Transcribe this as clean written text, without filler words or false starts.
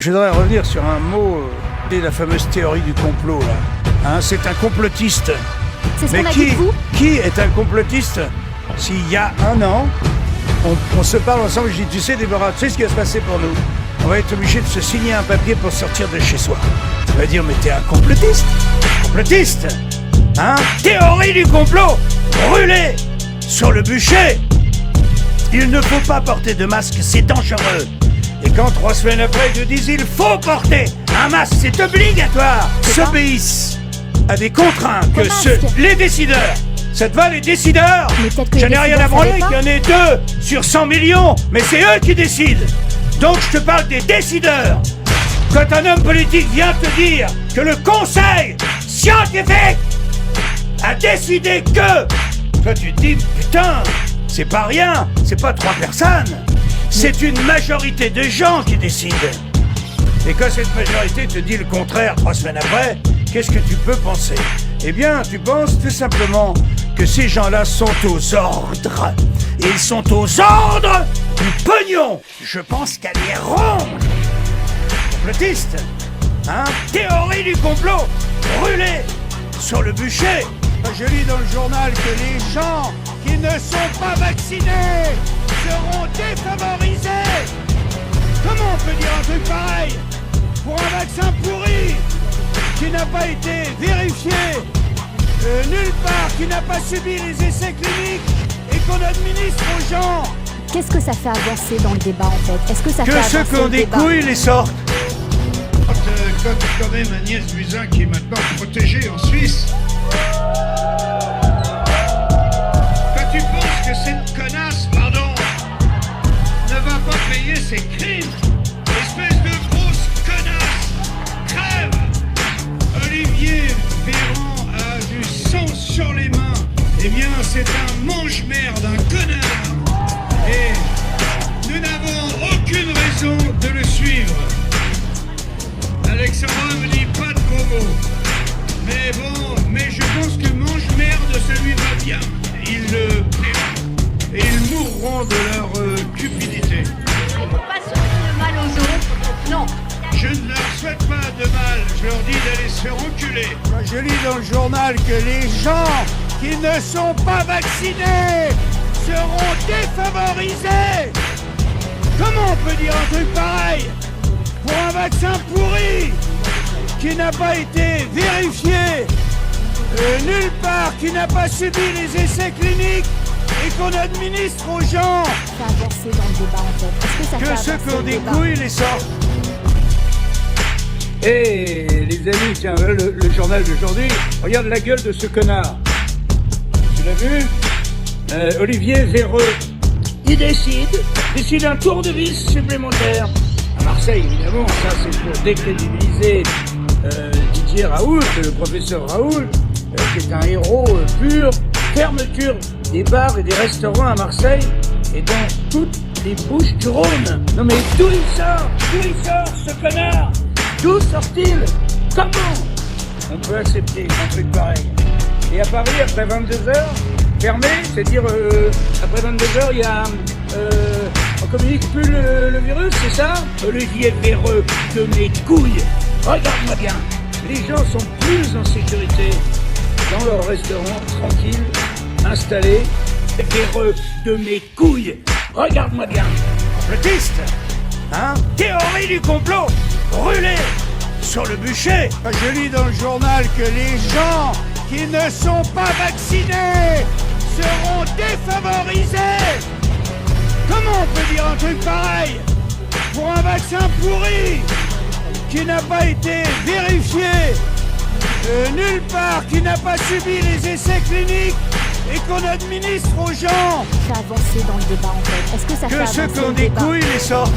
Je voudrais revenir sur un mot de la fameuse théorie du complot, là. Hein, c'est un complotiste. C'est ce Mais qu'on a dit de vous. qui est un complotiste? S'il y a un an, on se parle ensemble, je dis, tu sais Déborah, tu sais ce qui va se passer pour nous? On va être obligé de se signer un papier pour sortir de chez soi. Tu vas dire, mais t'es un complotiste? Complotiste? Hein? Théorie du complot! Brûlé sur le bûcher! Il ne faut pas porter de masque, c'est dangereux. Et quand 3 semaines après, ils te disent il faut porter un masque, c'est obligatoire, s'obéissent à des contraintes que les décideurs. Ça te va, les décideurs? Je n'ai rien à branler qu'il y en ait 2 sur 100 millions, mais c'est eux qui décident. Donc je te parle des décideurs. Quand un homme politique vient te dire que le conseil scientifique a décidé que... Toi tu te dis, putain, c'est pas rien, c'est pas 3 personnes. C'est une majorité de gens qui décident. Et quand cette majorité te dit le contraire 3 semaines après, qu'est-ce que tu peux penser? Eh bien, tu penses tout simplement que ces gens-là sont aux ordres. Et ils sont aux ordres du pognon. Je pense qu'elle est ronde. Complotiste, hein? Théorie du complot, brûlée sur le bûcher. Je lis dans le journal que les gens qui ne sont pas vaccinés seront défavorisés. Comment on peut dire un truc pareil pour un vaccin pourri qui n'a pas été vérifié nulle part, qui n'a pas subi les essais cliniques et qu'on administre aux gens? Qu'est-ce que ça fait avancer dans le débat en fait? Est-ce que ça fait avancer ceux qui ont le des débat? couilles les sortent. Quand même Agnès Buzyn qui est maintenant protégée en Suisse. Quand tu penses que cette connasse, pardon, ne va pas payer ses crimes, espèce de grosse connasse, crève. Olivier Véran a du sang sur les mains. Eh bien, c'est un mange-merde, un connard. Et nous n'avons aucune raison de le suivre. Alexandra me dit pas de gros mots. Mais bon, mais je pense que mange-merde, ça lui va bien. Ils le plairont. Et ils mourront de leur cupidité. Il ne faut pas souhaiter de mal aux autres. Non. Je ne leur souhaite pas de mal. Je leur dis d'aller se faire enculer. Je lis dans le journal que les gens qui ne sont pas vaccinés seront défavorisés. Comment on peut dire un truc pareil pour un vaccin pourri qui n'a pas été vérifié nulle part, qui n'a pas subi les essais cliniques et qu'on administre aux gens? Ça fait avancer dans le débat en fait. Est-ce que ça fait Que avancer ceux qui ont le des débat? couilles les sortent. Eh les amis, tiens, le journal d'aujourd'hui, regarde la gueule de ce connard. Tu l'as vu? Olivier Véreux. Il décide un tour de vis supplémentaire. À Marseille, évidemment, ça c'est pour décrédibiliser Didier Raoult, le professeur Raoult, qui est un héros pur. Fermeture des bars et des restaurants à Marseille et dans toutes les Bouches-du-Rhône. Non mais d'où il sort? D'où il sort ce connard? D'où sort-il? Comment on peut accepter un truc pareil? Et à Paris, après 22h, fermé, c'est-à-dire après 22h, il y a... on communique plus le virus, c'est ça? Olivier Véreux, de mes couilles. Regarde-moi bien. Les gens sont plus en sécurité dans leur restaurant, tranquille, installé. Véreux, de mes couilles. Regarde-moi bien. Complotiste, hein? Théorie du complot, brûlé sur le bûcher. Je lis dans le journal que les gens qui ne sont pas vaccinés seront défavorisés. Comment on peut dire un truc pareil pour un vaccin pourri qui n'a pas été vérifié nulle part, qui n'a pas subi les essais cliniques et qu'on administre aux gens? Ça fait avancer dans le débat en fait. Est-ce que ça fait Que avancer ceux qui ont le des débat? couilles les sortent.